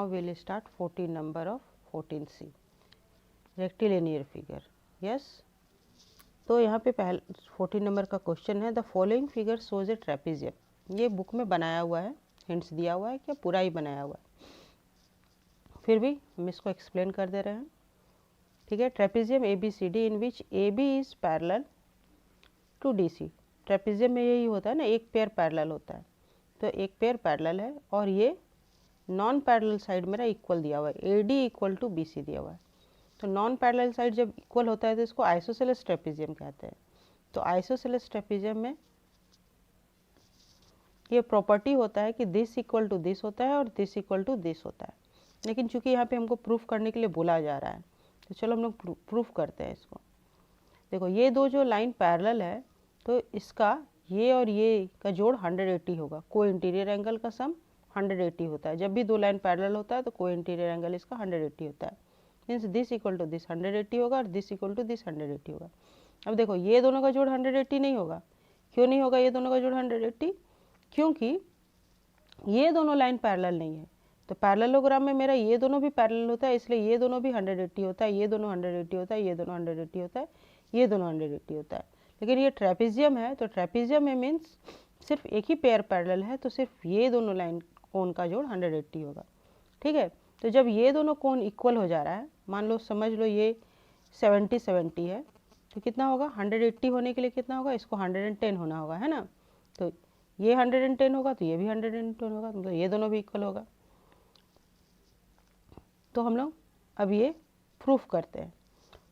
Now will start 14 number of 14C rectilinear figure. Yes, तो यहाँ पे पहले 14 नंबर का क्वेश्चन है, the following figure shows A trapezium. ये बुक में बनाया हुआ है, हिंट्स दिया हुआ है, क्या पूरा ही बनाया हुआ है, फिर भी हम इसको एक्सप्लेन कर दे रहे हैं। ठीक है, trapezium ABCD in which AB is parallel to DC। Trapezium में यही होता है ना, एक पेयर पैरेलल होता है, तो एक पेयर पैरेलल है और ये नॉन पैरेलल साइड मेरा इक्वल दिया हुआ है, AD इक्वल टू BC दिया हुआ है। तो नॉन पैरेलल साइड जब इक्वल होता है तो इसको आइसोसेलेस ट्रेपेजियम कहते हैं। तो आइसोसेलेस ट्रेपेजियम में ये प्रॉपर्टी होता है कि दिस इक्वल टू दिस होता है और दिस इक्वल टू दिस होता है, लेकिन चूंकि यहाँ पे हमको प्रूफ करने के लिए बोला जा रहा है तो चलो हम लोग प्रूफ करते हैं इसको। देखो, ये दो जो लाइन पैरेलल है तो इसका ये और ये का जोड़ 180 होगा। को इंटीरियर एंगल का सम 180 होता है। जब भी दो लाइन पैरेलल होता है तो को इंटीरियर एंगल इसका 180 होता है। Means this equal to this 180 होगा और दिस इक्वल टू दिस 180 होगा। अब देखो, ये दोनों का जोड़ 180 नहीं होगा। क्यों नहीं होगा ये दोनों का जोड़ 180? क्योंकि ये दोनों लाइन पैरेलल नहीं है। तो पैरेललोग्राम में मेरा ये दोनों भी पैरेलल होता है, इसलिए ये दोनों भी 180 होता है, ये दोनों 180 होता है, ये दोनों 180 होता है, ये दोनों 180 होता है। लेकिन ये ट्रेपेजियम है, तो ट्रेपेजियम में मीन्स सिर्फ एक ही पेयर पैरेलल है, तो सिर्फ ये दोनों लाइन कोण का जोड़ 180 होगा। ठीक है, तो जब ये दोनों कोण इक्वल हो जा रहा है, मान लो समझ लो ये 70-70 है, तो कितना होगा 180 होने के लिए कितना होगा, इसको 110 होना होगा, है ना। तो ये 110 होगा तो ये भी 110 होगा, मतलब ये दोनों भी इक्वल होगा। तो हम लोग अब ये प्रूफ करते हैं।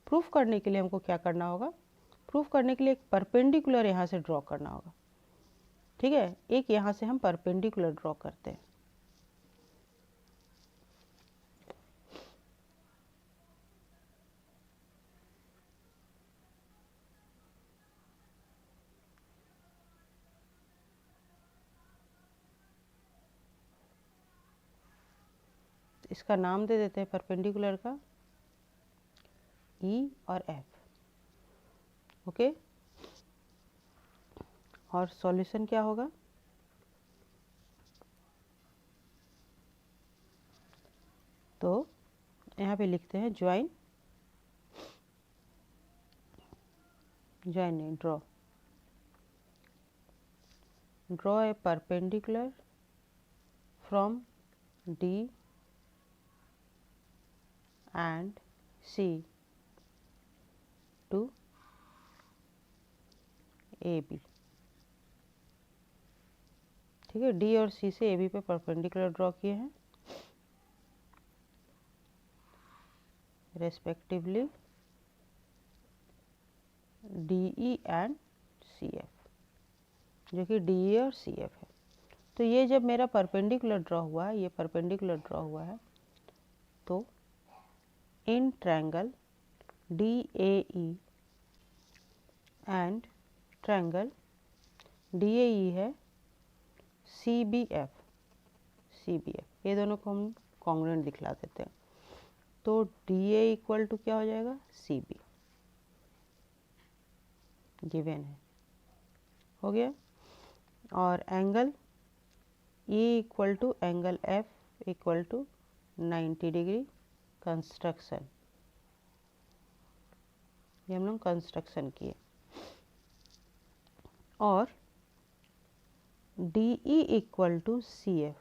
प्रूफ करने के लिए हमको क्या करना होगा, प्रूफ करने के लिए एक परपेंडिकुलर यहाँ से ड्रॉ करना होगा। ठीक है, एक यहाँ से हम परपेंडिकुलर ड्रॉ करते हैं। इसका नाम दे देते हैं परपेंडिकुलर का E और F। ओके, और सॉल्यूशन क्या होगा, तो यहाँ पे लिखते हैं ज्वाइन नहीं, draw a perpendicular from D and C to AB। ठीक है, D और C से AB पे परपेंडिकुलर ड्रॉ किए हैं रेस्पेक्टिवली DE एंड CF, जो कि DE और CF है। तो ये जब मेरा परपेंडिकुलर ड्रॉ हुआ है, ये परपेंडिकुलर ड्रॉ हुआ है, तो in triangle DAE and triangle DAE है CBF, ये दोनों को हम कॉन्ग्रुएंट दिखला देते हैं। तो DA इक्वल टू क्या हो जाएगा, CB, गिवन है, हो गया। और angle E equal to angle F equal to 90 degree construction, ये हम लोग कंस्ट्रक्शन किए। और DE equal to CF,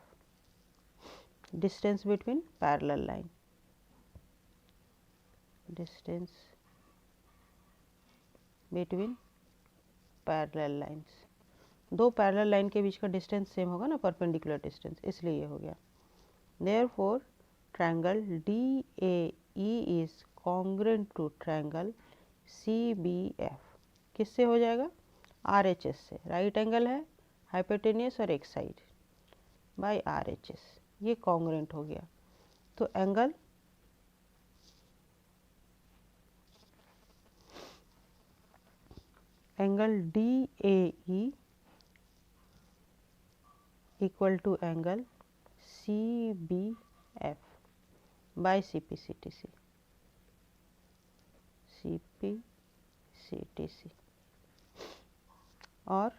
distance between parallel line, distance between parallel lines. दो पैरेलल लाइन के बीच का डिस्टेंस सेम होगा ना, परपेंडिकुलर डिस्टेंस, इसलिए ये हो गया। Therefore triangle DAE is congruent to triangle CBF। किससे हो जाएगा, RHS से। राइट एंगल है, हाइपोटेनियस और एक साइड, बाय RHS, ये कॉन्ग्रुएंट हो गया। तो angle DAE equal to angle CBF by CPCTC, और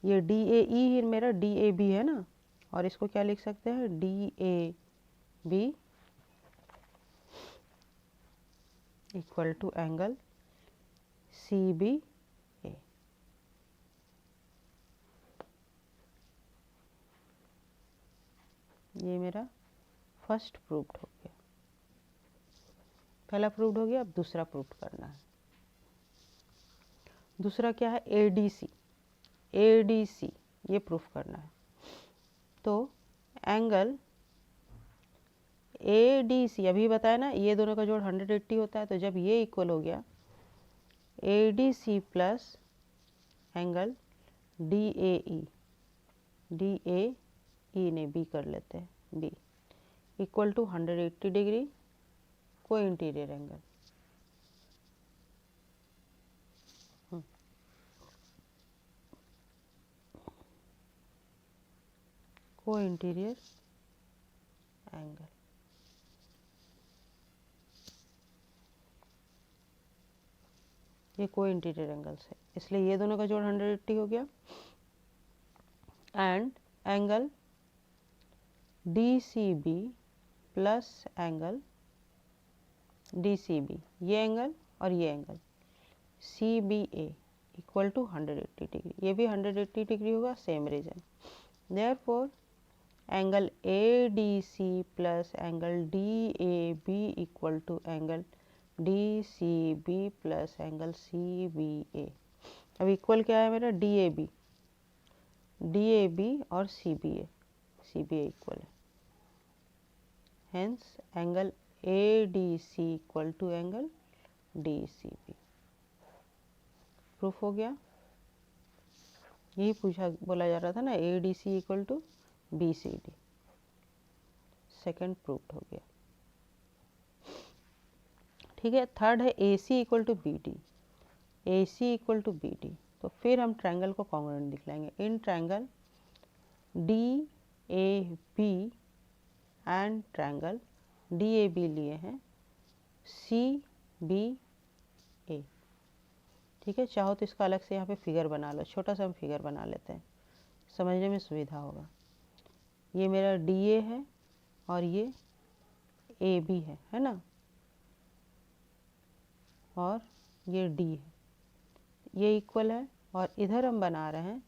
ये DAE मेरा DAB है ना, और इसको क्या लिख सकते हैं, DAB equal to angle CBA। ये मेरा फर्स्ट प्रूव्ड हो गया, पहला प्रूव्ड हो गया। अब दूसरा प्रूव्ड करना है। दूसरा क्या है, ADC ये प्रूफ करना है। तो एंगल ADC अभी बताया ना, ये दोनों का जोड़ 180 होता है। तो जब ये इक्वल हो गया ADC प्लस एंगल DAE ने B कर लेते हैं, B इक्वल टू 180 डिग्री को इंटीरियर एंगल। को इंटीरियर एंगल। ये को इंटीरियर एंगल्स है, इसलिए ये दोनों का जोड़ 180 हो गया। And angle DCB plus angle DCB, ये एंगल और ये angle CBA equal to 180 degree. ये भी 180 डिग्री होगा, same reason. Therefore angle ADC plus angle DAB equal to angle DCB plus angle CBA। अब इक्वल क्या है मेरा, DAB और CBA इक्वल है। Hence angle ADC equal to angle DCB। Proof हो गया। यही बोला जा रहा था ना, ADC equal to BCD। Second proof हो गया। ठीक है। थर्ड है AC equal to BD। AC equal to BD, तो फिर हम ट्रायंगल को कॉन्ग्रुएंट दिखलाएंगे। इन triangle DAB and triangle DAB लिए हैं CBA। ठीक है। चाहो तो इसका अलग से यहाँ पे फिगर बना लो, छोटा सा हम फिगर बना लेते हैं, समझने में सुविधा होगा। ये मेरा DA है और ये AB है ना, और ये D है, ये इक्वल है। और इधर हम बना रहे हैं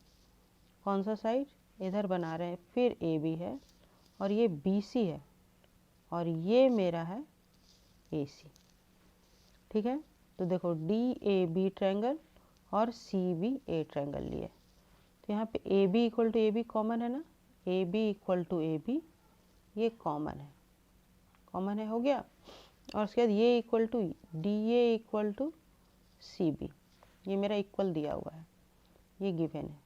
कौन सा साइड, इधर बना रहे हैं, फिर AB है और ये BC है और ये मेरा है AC। ठीक है। तो देखो DAB ट्रायंगल और CBA ट्रायंगल लिए, तो यहाँ पे AB equal to AB common है ना, AB इक्वल टू AB ये कॉमन है, हो गया। और उसके बाद ये equal to DA equal to CB, ये मेरा इक्वल दिया हुआ है, ये गिवन है।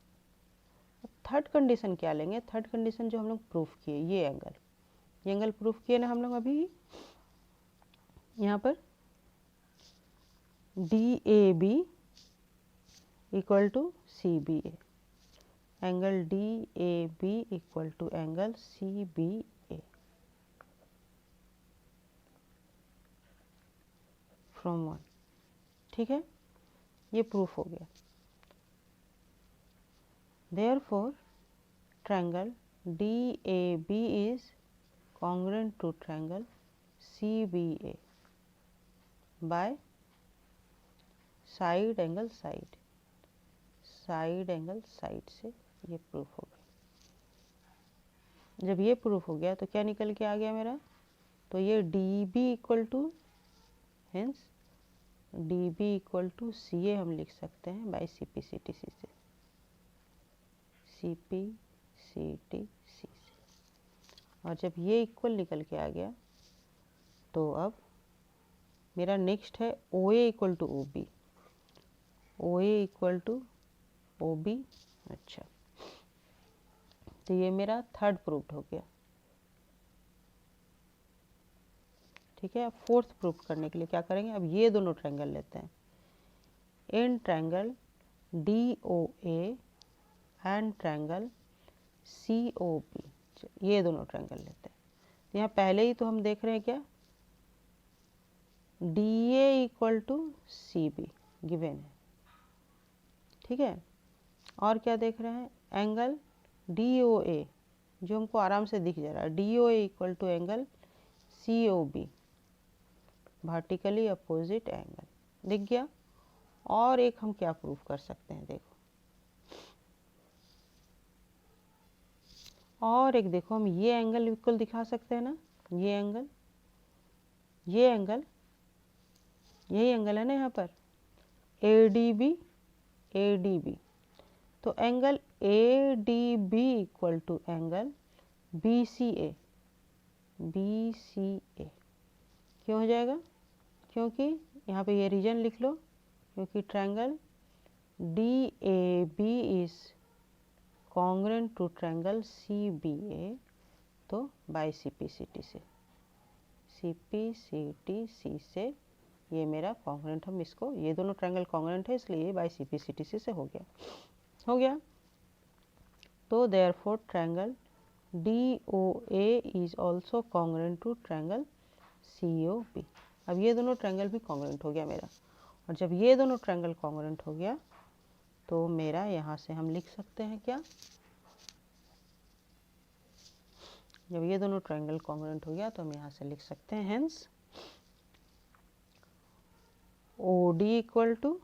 थर्ड कंडीशन क्या लेंगे, थर्ड कंडीशन जो हम लोग प्रूफ किए, ये एंगल प्रूफ किए ना हम लोग अभी यहाँ पर, DAB equal to CBA, angle DAB equal to angle CBA from 1। ठीक है, ये प्रूफ हो गया। Therefore, triangle DAB is congruent to triangle CBA by side angle side से ये प्रूफ हो गया। जब ये प्रूफ हो गया तो क्या निकल के आ गया मेरा, तो ये DB equal to, hence DB equal to CA हम लिख सकते हैं बाई CPCTC से, CPCTC से। और जब ये इक्वल निकल के आ गया तो अब मेरा नेक्स्ट है OA equal to OB, OA equal to OB। अच्छा, तो ये मेरा थर्ड प्रूफ हो गया। ठीक है। फोर्थ प्रूफ करने के लिए क्या करेंगे, अब ये दोनों ट्रायंगल लेते हैं। In triangle DOA and triangle COB, ये दोनों ट्रायंगल लेते हैं। तो यहाँ पहले ही तो हम देख रहे हैं क्या, DA equal to CB given है। ठीक है। और क्या देख रहे हैं, एंगल जो हमको आराम से दिख जा रहा है, DOA equal to angle COB, vertically opposite angle, दिख गया। और एक हम क्या प्रूफ कर सकते हैं, देखो, और एक देखो, हम ये एंगल इक्वल दिखा सकते हैं ना, ये एंगल, ये एंगल, यही एंगल है ना यहाँ पर, ADB, ADB, तो angle ADB equal to angle BCA, BCA क्यों हो जाएगा, क्योंकि यहाँ पे ये रीजन लिख लो, क्योंकि triangle DAB is congruent to triangle CBA, तो बाय CPCT से, CPCTC से ये मेरा कॉन्ग्रुएंट, हम इसको, ये दोनों ट्रायंगल कॉन्ग्रुएंट है इसलिए ये बाय CPCTC से हो गया, हो गया। तो therefore triangle DOA is also congruent to triangle COB। अब ये दोनों ट्रायंगल भी कॉन्ग्रुएंट हो गया मेरा, और जब ये दोनों ट्रायंगल कॉन्ग्रुएंट हो गया तो मेरा यहाँ से हम लिख सकते हैं क्या, जब ये दोनों ट्रायंगल कॉन्ग्रुएंट हो गया तो हम यहाँ से लिख सकते हैं hence OD equal to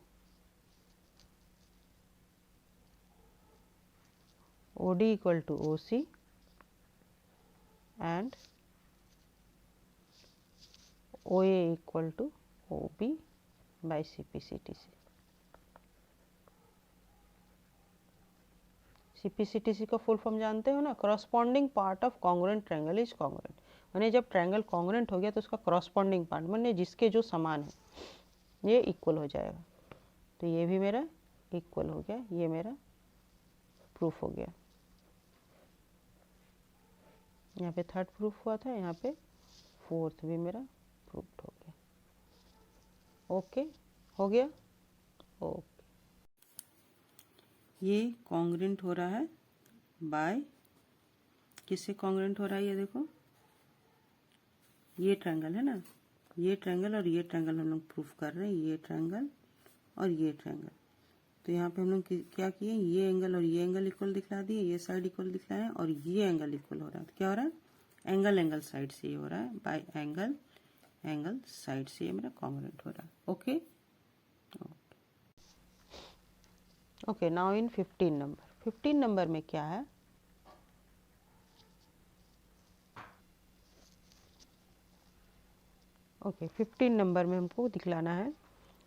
OC and OA equal to OB by CPCTC। CPCTC का फुल फॉर्म जानते हो ना, corresponding part of congruent triangle is congruent, माने जब ट्रायंगल कॉन्ग्रुएंट हो गया तो उसका करस्पॉन्डिंग पार्ट, माने जिसके जो समान है ये इक्वल हो जाएगा। तो ये भी मेरा इक्वल हो गया, ये मेरा प्रूफ हो गया। यहाँ पे थर्ड प्रूफ हुआ था, यहाँ पे फोर्थ भी मेरा प्रूफ हो गया। ओके, हो गया, ओके। ये कॉन्ग्रुएंट हो रहा है बाय, किससे कॉन्ग्रुएंट हो रहा है, ये देखो, ये ट्रायंगल है ना, ये ट्रायंगल और ये ट्रायंगल हम लोग प्रूफ कर रहे हैं, ये ट्रायंगल और ये ट्रायंगल। तो यहाँ पे हम लोग क्या किए, ये एंगल और ये एंगल इक्वल दिखला दिए, ये साइड इक्वल दिखलाए और ये एंगल इक्वल हो रहा है। तो क्या हो रहा है, एंगल एंगल साइड से ये हो रहा है, बाय एंगल एंगल साइड से ये मेरा कॉन्ग्रुएंट हो रहा है। Okay, okay. Now in 15 number, 15 number में क्या है, ओके 15 नंबर में हमको दिखलाना है,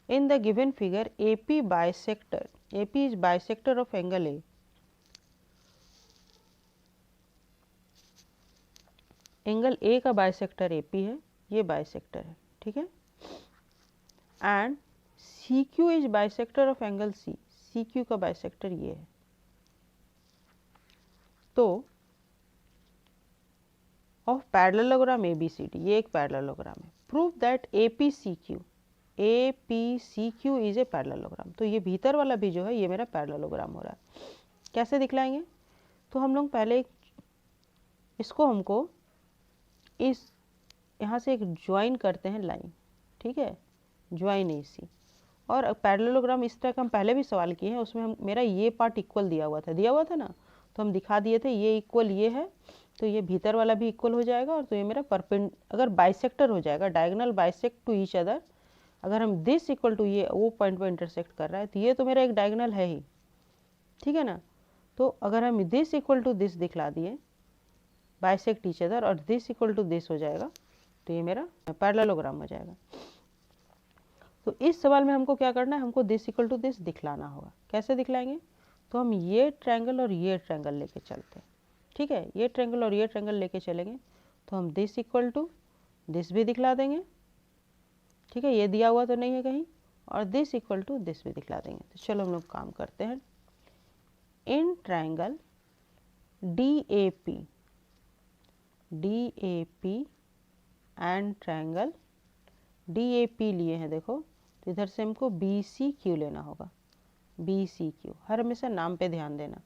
in the given figure AP bisector, AP is bisector of angle A, angle A का बाइसेक्टर AP है, ये बाइसेक्टर है, ठीक है, and CQ is bisector of angle C, CQ का बाइसेक्टर ये है। तो ऑफ पैरेललोग्राम ABCD, ये एक पैरेललोग्राम है, prove that APCQ is a parallelogram. तो ये भीतर वाला भी जो है ये मेरा पैरेललोग्राम हो रहा है। कैसे दिखलाएंगे, तो हम लोग पहले इसको हमको इस यहाँ से एक ज्वाइन करते हैं लाइन, ठीक है, ज्वाइन AC, और पैरेललोग्राम इस तरह का हम पहले भी सवाल किए हैं, उसमें हम मेरा ये पार्ट इक्वल दिया हुआ था ना, तो हम दिखा दिए थे ये इक्वल ये है, तो ये भीतर वाला भी इक्वल हो जाएगा, और तो ये मेरा अगर बाइसेक्टर हो जाएगा, diagonal bisect to each other, अगर हम दिस इक्वल टू ये वो पॉइंट पर इंटरसेक्ट कर रहा है तो ये तो मेरा एक डायगोनल है ही, ठीक है ना। तो अगर हम दिस इक्वल टू दिस दिखला दिए, बाइसेक्ट ईच अदर, और दिस इक्वल टू दिस हो जाएगा, तो ये मेरा पैरेललोग्राम हो जाएगा। तो इस सवाल में हमको क्या करना है, हमको दिस इक्वल टू दिस दिखलाना होगा। कैसे दिखलाएंगे, तो हम ये ट्रायंगल और ये ट्रायंगल लेके चलते हैं, ठीक है, ये ट्रायंगल और ये ट्रायंगल लेके चलेंगे, तो हम दिस इक्वल टू दिस भी दिखला देंगे, ठीक है, ये दिया हुआ तो नहीं है कहीं, और दिस इक्वल टू दिस भी दिखला देंगे। तो चलो हम लोग काम करते हैं, in triangle DAP and triangle DAP लिए हैं, देखो, तो इधर से हमको BCQ लेना होगा, BCQ, हर हमेशा नाम पे ध्यान देना।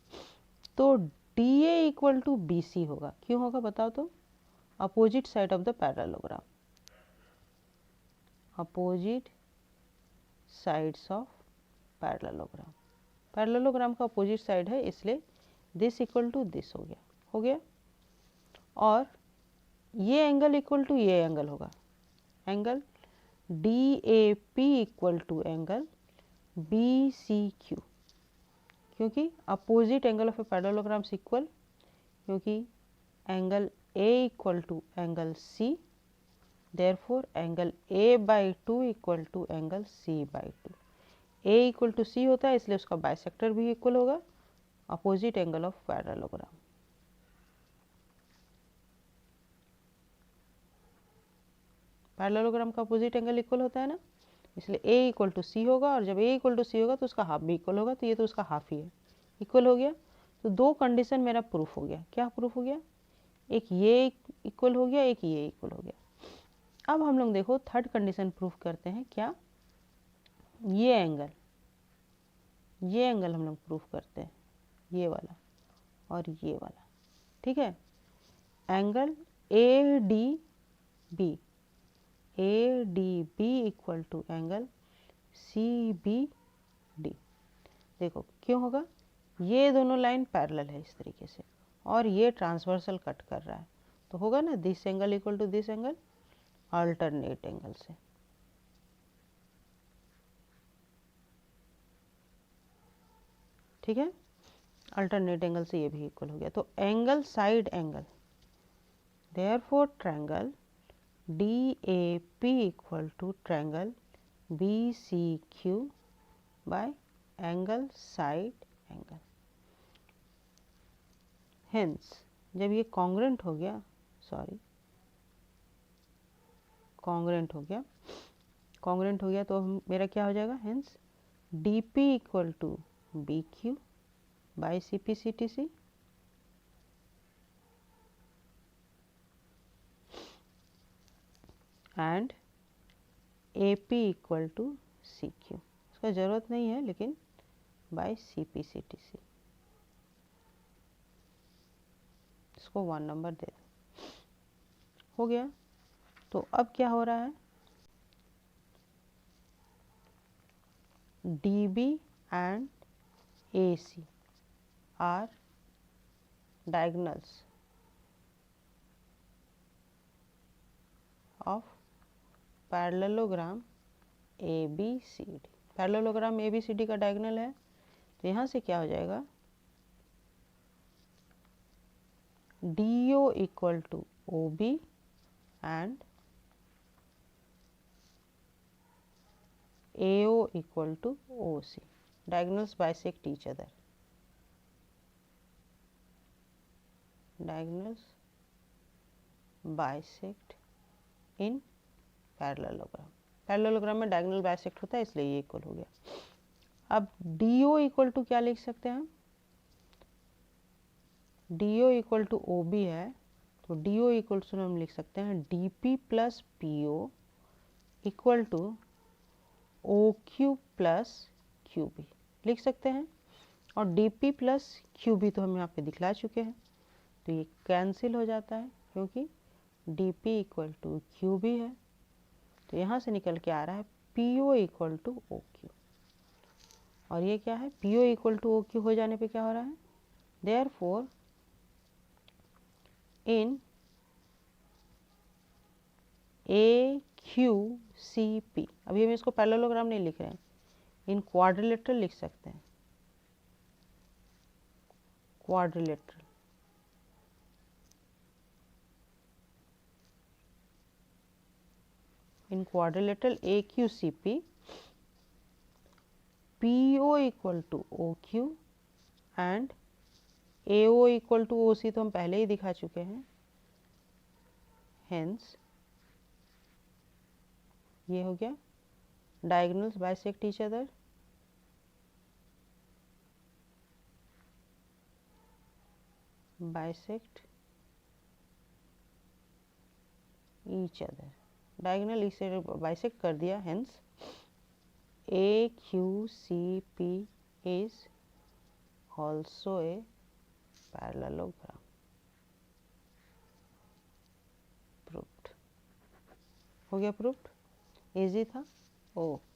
तो DA इक्वल टू BC होगा, क्यों होगा बताओ तो, opposite side of the parallelogram, opposite sides of parallelogram, parallelogram का अपोजिट साइड है, इसलिए दिस इक्वल टू दिस हो गया, हो गया। और ये एंगल इक्वल टू ये एंगल होगा, angle DAP equal to angle BCQ, क्योंकि opposite angle of a parallelograms equal, क्योंकि angle A equal to angle C, therefore angle A/2 equal to angle C/2। A equal to C होता है इसलिए उसका bisector भी equal होगा opposite angle of parallelogram. Parallelogram का opposite angle equal होता है ना, इसलिए A इक्वल टू C होगा, और जब A इक्वल टू C होगा तो उसका हाफ भी इक्वल होगा, तो ये तो उसका हाफ ही है, इक्वल हो गया। तो दो कंडीशन मेरा प्रूफ हो गया। क्या प्रूफ हो गया? एक ये इक्वल हो गया, एक ये इक्वल हो गया। अब हम लोग देखो थर्ड कंडीशन प्रूफ करते हैं। क्या? ये एंगल हम लोग प्रूफ करते हैं, ये वाला और ये वाला, ठीक है। Angle ADB equal to angle CBD। देखो क्यों होगा? ये दोनों लाइन पैरेलल है इस तरीके से, और ये ट्रांसवर्सल कट कर रहा है, तो होगा ना this angle equal to this angle alternate angle से। ठीक है, अल्टरनेट एंगल से ये भी इक्वल हो गया। तो angle side angle, therefore triangle DAP equal to triangle BCQ by angle side angle. Hence जब ये कॉन्ग्रुएंट हो गया, कॉन्ग्रुएंट हो गया तो मेरा क्या हो जाएगा? Hence DP equal to BQ by CPCTC, and AP equal to CQ। इसका ज़रूरत नहीं है लेकिन बाय CPCTC, इसको 1 नंबर दे दो। हो गया। तो अब क्या हो रहा है? DB and AC are diagonals of parallelogram ABCD। Parallelogram ABCD का डायगोनल है, तो यहाँ से क्या हो जाएगा? DO equal to OB and AO equal to OC। Diagonals bisect each other, diagonals bisect in parallelogram. Parallelogram में डायगोनल बाइसेक्ट होता है इसलिए ये इक्वल हो गया। अब DO इक्वल टू क्या लिख सकते हैं हम? DO इक्वल टू OB है, तो DO इक्वल टू हम लिख सकते हैं DP plus PO equal to OQ plus QB लिख सकते हैं। और DP प्लस QB तो हम यहाँ पे दिखला चुके हैं, तो ये कैंसिल हो जाता है क्योंकि DP इक्वल टू QB है। तो यहाँ से निकल के आ रहा है PO इक्वल टू OQ, और ये क्या है? PO इक्वल टू OQ हो जाने पे क्या हो रहा है? देयरफॉर इन AQCP, अभी हम इसको पैरेललोग्राम नहीं लिख रहे हैं, इन क्वाड्रिलेटरल लिख सकते हैं, quadrilateral. In quadrilateral AQCP PO equal to OQ and AO equal to OC तो हम पहले ही दिखा चुके हैं। हेंस ये हो गया diagonals bisect each other, bisect each other, diagonal इसे बाइसेक्ट कर दिया। Hence AQCP is also a parallelogram। Proved हो गया, प्रूव्ड। इजी था। ओके।